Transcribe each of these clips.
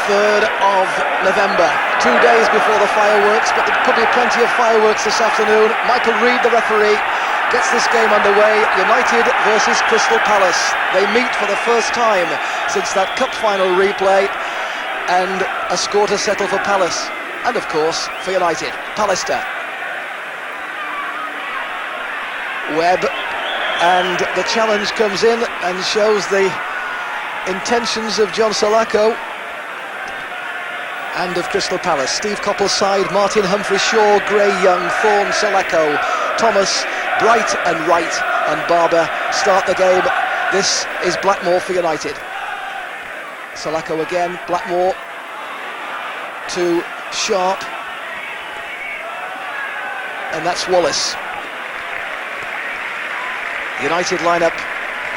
3rd of November, 2 days before the fireworks, but there could be plenty of fireworks this afternoon. Michael Reid, the referee, gets this game underway. United versus Crystal Palace. They meet for the first time since that cup final replay, and a score to settle for Palace, and of course for United. Pallister, Webb, and the challenge comes in and shows the intentions of John Salako and of Crystal Palace. Steve Coppell's side: Martin, Humphrey, Shaw, Gray, Young, Thorne, Salako, Thomas, Bright and Wright and Barber start the game. This is Blackmore for United. Salako again, Blackmore to Sharp, and that's Wallace. United lineup: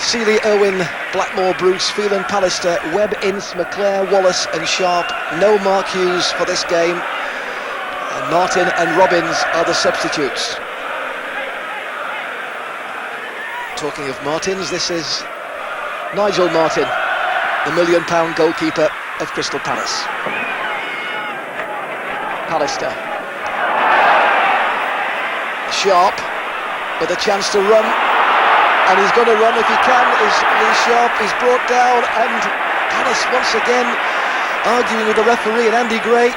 Seeley, Irwin, Blackmore, Bruce, Phelan, Pallister, Webb, Ince, McClare, Wallace and Sharp. No Mark Hughes for this game, and Martin and Robbins are the substitutes. Talking of Martins, this is Nigel Martin, the £1 million goalkeeper of Crystal Palace. Pallister, Sharp with a chance to run, and he's going to run if he can. Is Lee Sharp? He's brought down, and Palace once again arguing with the referee, and Andy Gray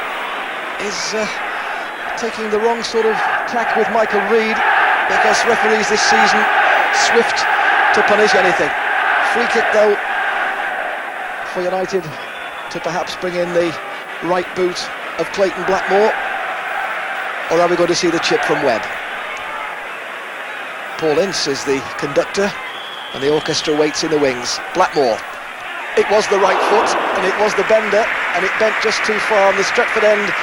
is taking the wrong sort of tack with Michael Reid, because referees this season swift to punish anything. Free kick though for United to perhaps bring in the right boot of Clayton Blackmore, or are we going to see the chip from Webb? Paul Ince is the conductor, and the orchestra waits in the wings. Blackmore, it was the right foot, and it was the bender, and it bent just too far on the Stretford end.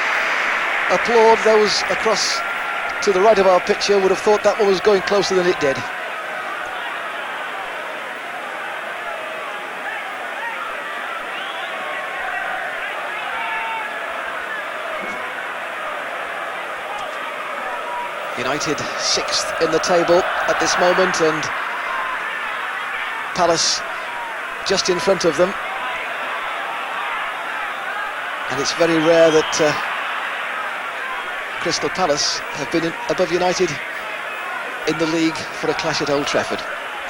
Applaud those across to the right of our picture would have thought that one was going closer than it did. United 6th in the table at this moment, and Palace just in front of them. And it's very rare that Crystal Palace have been above United in the league for a clash at Old Trafford.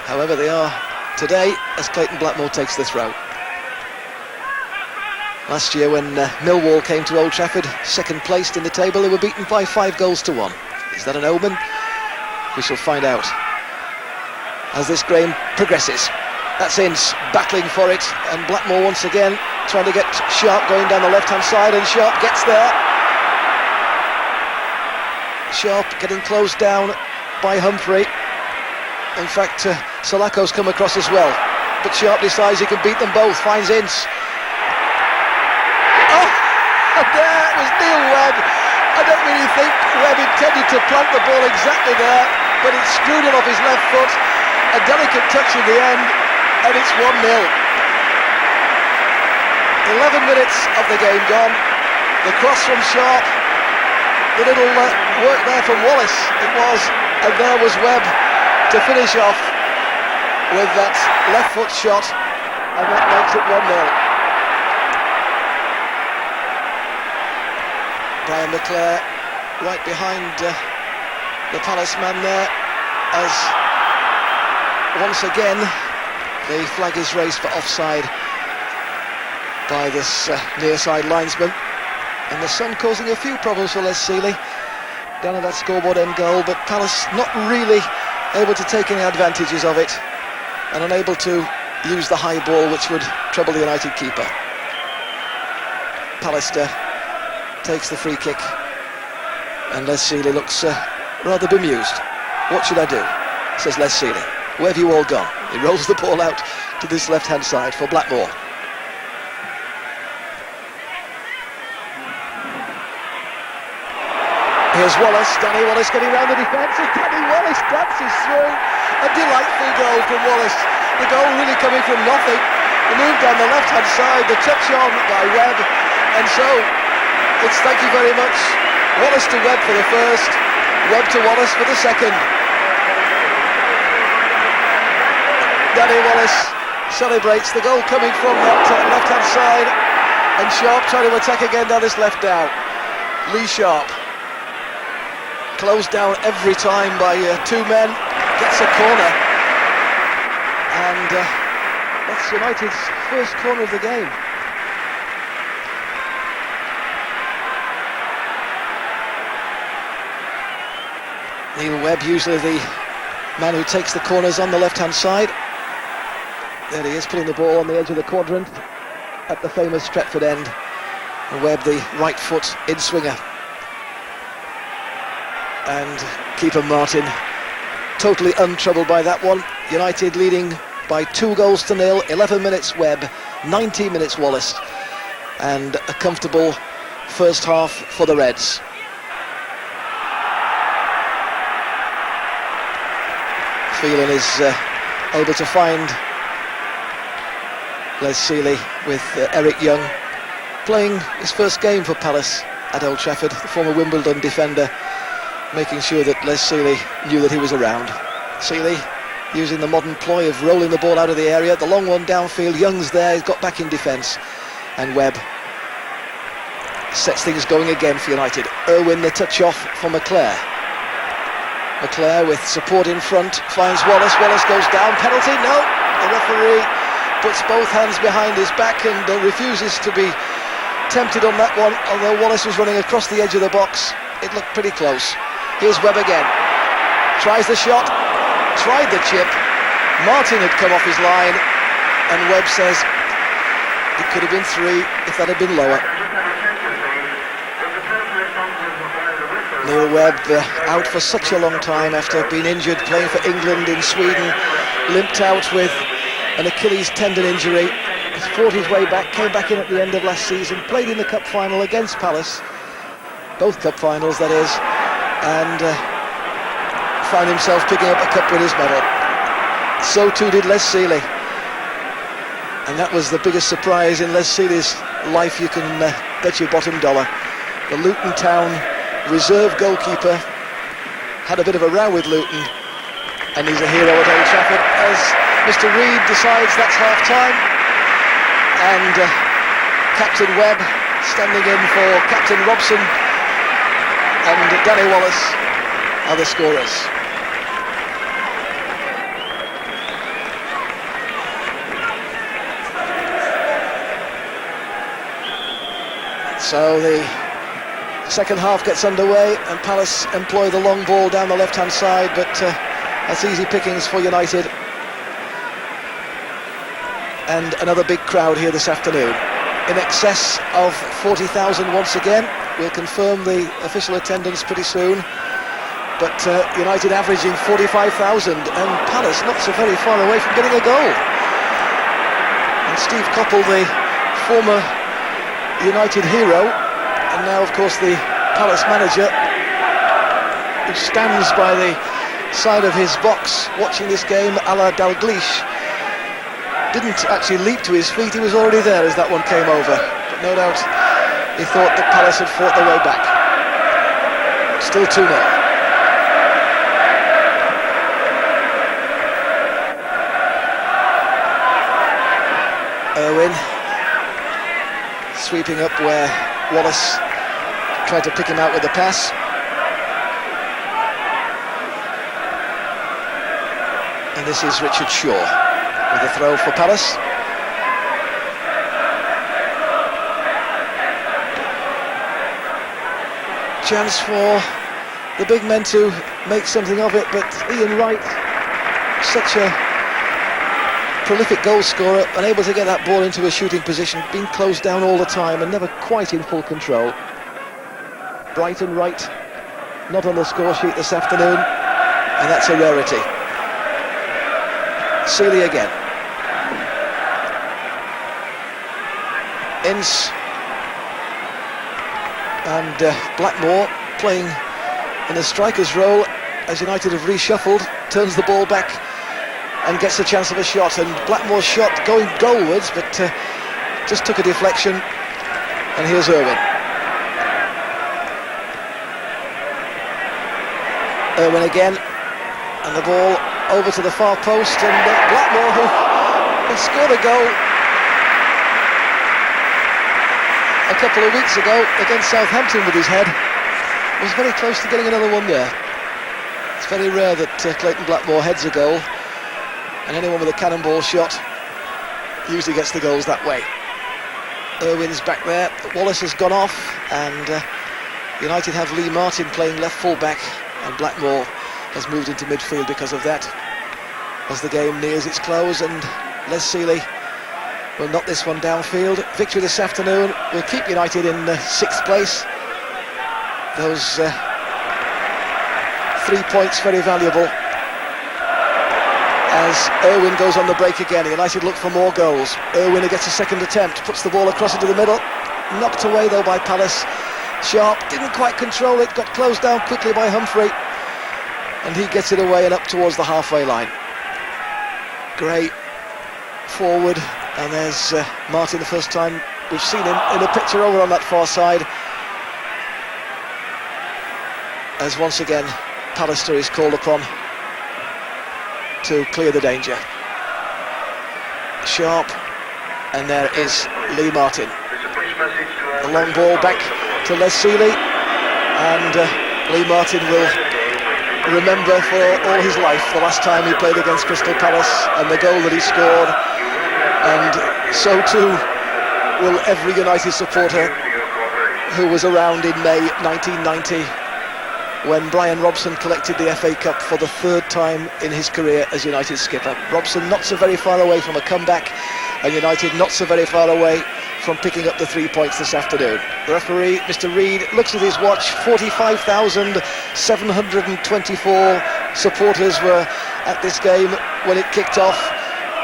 However, they are today, as Clayton Blackmore takes the throw. Last year when Millwall came to Old Trafford, second placed in the table, they were beaten by 5-1. Is that an omen? We shall find out as this game progresses. That's Ince battling for it, and Blackmore once again trying to get Sharp going down the left-hand side, and Sharp gets there. Sharp getting closed down by Humphrey. In fact, Salako's come across as well, but Sharp decides he can beat them both, finds Ince. Oh, and there was Neil Webb. I don't really think Webb intended to plant the ball exactly there, but it screwed it off his left foot. A delicate touch in the end, and it's 1-0. 11 minutes of the game gone. The cross from Sharp, the little work there from Wallace it was, and there was Webb to finish off with that left foot shot, and that makes it 1-0. Brian McClare right behind the Palace man there, as once again the flag is raised for offside by this near side linesman, and the sun causing a few problems for Les Seeley down at that scoreboard end goal, but Palace not really able to take any advantages of it, and unable to use the high ball which would trouble the United keeper. Pallister takes the free kick, and Les Seeley looks rather bemused. What should I do? Says Les Seeley. Where have you all gone? He rolls the ball out to this left-hand side for Blackmore. Here's Wallace, Danny Wallace getting round the defence, and Danny Wallace dances through. A delightful goal from Wallace. The goal really coming from nothing. The move down the left-hand side, the touch on by Webb, and so it's thank you very much. Wallace to Webb for the first, Webb to Wallace for the second. Danny Wallace celebrates the goal coming from that left-hand side, And Sharp trying to attack again down this left now. Lee Sharp. Closed down every time by two men. Gets a corner. And that's United's first corner of the game. Neil Webb, usually the man who takes the corners on the left-hand side. There he is, putting the ball on the edge of the quadrant at the famous Stretford end. And Webb, the right foot in-swinger. And keeper Martin, totally untroubled by that one. United leading by 2-0. 11 minutes Webb, 19 minutes Wallace. And a comfortable first half for the Reds. Phelan is able to find Les Sealey with Eric Young playing his first game for Palace at Old Trafford, the former Wimbledon defender, making sure that Les Sealey knew that he was around. Sealey using the modern ploy of rolling the ball out of the area, the long one downfield. Young's there, he's got back in defence, and Webb sets things going again for United. Irwin the touch off for McClare. McClare with support in front, finds Wallace. Wallace goes down, penalty, no. The referee puts both hands behind his back and refuses to be tempted on that one, although Wallace was running across the edge of the box. It looked pretty close. Here's Webb again. Tries the shot, tried the chip. Martin had come off his line, and Webb says it could have been 3 if that had been lower. Neil Webb out for such a long time after being injured, playing for England in Sweden, limped out with an Achilles tendon injury. He's fought his way back, came back in at the end of last season, played in the cup final against Palace, both cup finals that is, and found himself picking up a cup with his medal. So too did Les Sealey, and that was the biggest surprise in Les Sealey's life, you can bet your bottom dollar. The Luton Town reserve goalkeeper had a bit of a row with Luton, and he's a hero at Old Trafford as Mr. Reid decides that's half-time, and Captain Webb standing in for Captain Robson, and Danny Wallace are the scorers. So the second half gets underway, and Palace employ the long ball down the left-hand side, but that's easy pickings for United. And another big crowd here this afternoon, in excess of 40,000 once again. We'll confirm the official attendance pretty soon, but United averaging 45,000, and Palace not so very far away from getting a goal. And Steve Coppell, the former United hero, and now of course the Palace manager, who stands by the side of his box watching this game a la Dalglish, didn't actually leap to his feet, he was already there as that one came over, but no doubt he thought that Palace had fought their way back. Still 2-0. Irwin sweeping up where Wallace tried to pick him out with the pass. And this is Richard Shaw with a throw for Palace. Chance for the big men to make something of it, but Ian Wright, such a prolific goal scorer, unable to get that ball into a shooting position, being closed down all the time and never quite in full control. Brighton Wright not on the score sheet this afternoon, and that's a rarity. Sealey again. Ince and Blackmore playing in a striker's role as United have reshuffled, turns the ball back and gets the chance of a shot, and Blackmore's shot going goalwards, but just took a deflection, and here's Irwin. Irwin again, and the ball over to the far post, and Blackmore, who has scored a goal a couple of weeks ago against Southampton with his head. Was very close to getting another one there. It's very rare that Clayton Blackmore heads a goal, and anyone with a cannonball shot usually gets the goals that way. Irwin's back there, Wallace has gone off, and United have Lee Martin playing left full-back, and Blackmore has moved into midfield because of that. As the game nears its close, and Les Sealey will knock this one downfield. Victory this afternoon will keep United in 6th place. Those 3 points very valuable. As Irwin goes on the break again, United look for more goals. Irwin gets a second attempt, puts the ball across into the middle. Knocked away though by Palace. Sharp didn't quite control it, got closed down quickly by Humphrey. And he gets it away and up towards the halfway line. Gray forward, and there's Martin, the first time we've seen him in a picture over on that far side. As once again Pallister is called upon to clear the danger. Sharp, and there is Lee Martin. A long ball back to Les Sealey, and Lee Martin will remember for all his life the last time he played against Crystal Palace and the goal that he scored, and so too will every United supporter who was around in May 1990 when Brian Robson collected the FA Cup for the 3rd time in his career as United skipper. Robson not so very far away from a comeback, and United not so very far away from picking up the 3 points this afternoon. The referee, Mr. Reid, looks at his watch. 45,724 supporters were at this game when it kicked off.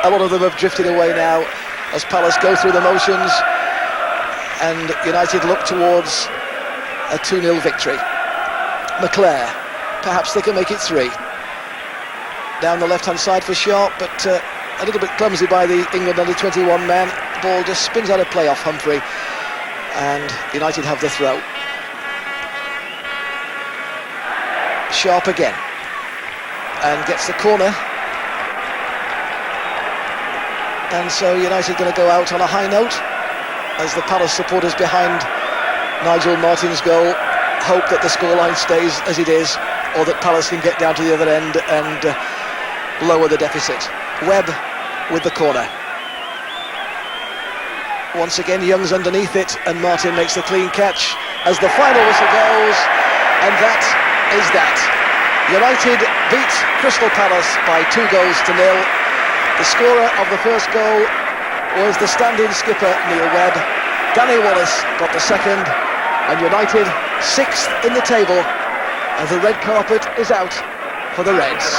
A lot of them have drifted away now as Palace go through the motions, and United look towards a 2-0 victory. McClare, perhaps they can make it 3. Down the left-hand side for Sharp, but a little bit clumsy by the England under-21 man. The ball just spins out of play off Humphrey, and United have the throw. Sharp again, and gets the corner. And so United going to go out on a high note, as the Palace supporters behind Nigel Martin's goal hope that the scoreline stays as it is, or that Palace can get down to the other end and lower the deficit. Webb with the corner. Once again Young's underneath it, and Martin makes the clean catch as the final whistle goes, and that is that. United beat Crystal Palace by 2 goals to 0. The scorer of the first goal was the stand-in skipper Neil Webb. Danny Wallace got the second, and United 6th in the table as the red carpet is out for the Reds.